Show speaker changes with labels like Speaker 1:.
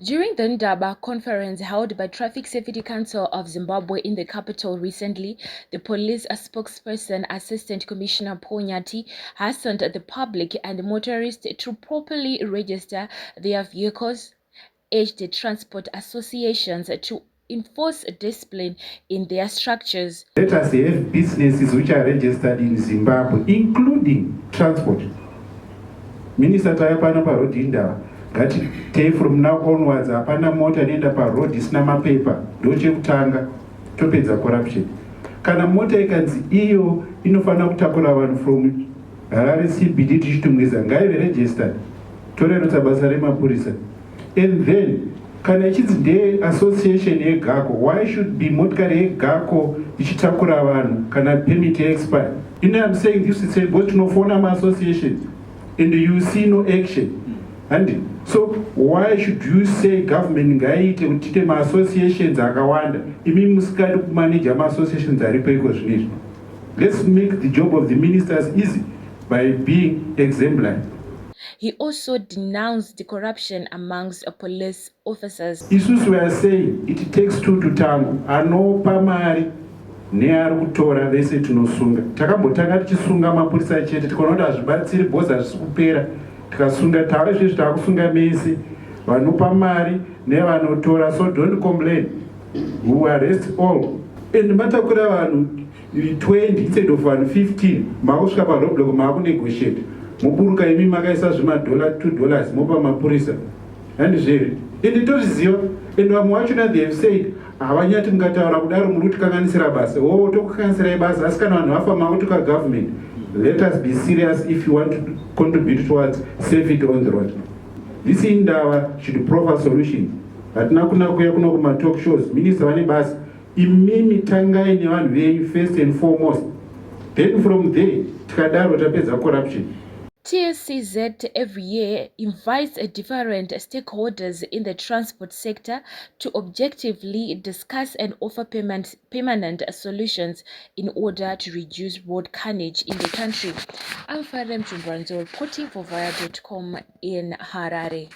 Speaker 1: During the Ndaba conference held by Traffic Safety Council of Zimbabwe in the capital recently, the police spokesperson, Assistant Commissioner Nyati, hastened the public and motorists to properly register their vehicles, urged the transport associations to enforce discipline in their structures.
Speaker 2: Let us have businesses which are registered in Zimbabwe, including transport. Minister Tayapana parodi Ndaba. Ngati from now onwards hapana mota inoenda paroad isina mapepa, ndochekutanga topedza corruption. Kana mota ikanzi iyo inofanira kutakura vanhu from Harare CBD tichitumwisa ngaive registered, torerutsa basa remapurisa. And then kana ichinzi ndeassociation yegako, why should be motikari yegako ichitakura vanhu kana permit expire? You know, I'm saying this is about tinofona ma-associations and you see no action. And so why should you say government ngaite kuti ma-associations akawanda imi musikadi kumanage ma-associations aripo iko zvinezvi? Let's make the job of the ministers easy by being exemplary.
Speaker 1: He also denounced the corruption amongst police officers.
Speaker 2: Isusu we are saying it takes two to tango. Anopa mari neari kutora vese tinosunga. Takambotanga tichisunga mapurisa chete, tikaona kuti hazvibatsiri bhozi hazvisi kupera. Tikasunga tawe izvezvi takusunga mese vanopa mari nevanotora, so don't complain, we will arrest all. And matakura vanhu 20 instead of vanhu 15 makusvika paroblock makunegotiate, muburuka imi makaisa zvimadola $2 mopa mapurisa handizveri. Ende tozviziva, and vamwe vachona they have said havanyati mukataura kudaro muri kutikanganisira basa. Oh, tokukanganisirai basa, asi kana vanhu vafa makutuka government. Let us be serious if you want to contribute towards safety on the road. This Ndaba should provide solutions. Hatina kuna kuya kuno kuma talk shows. Minister vane basi imimi tangai nevanhu venyu first and foremost. Then from there tikadaro tapedza corruption.
Speaker 1: TSCZ every year invites different stakeholders in the transport sector to objectively discuss and offer permanent solutions in order to reduce road carnage in the country. I'm Farem Chumbanzo reporting for Vaya.com in Harare.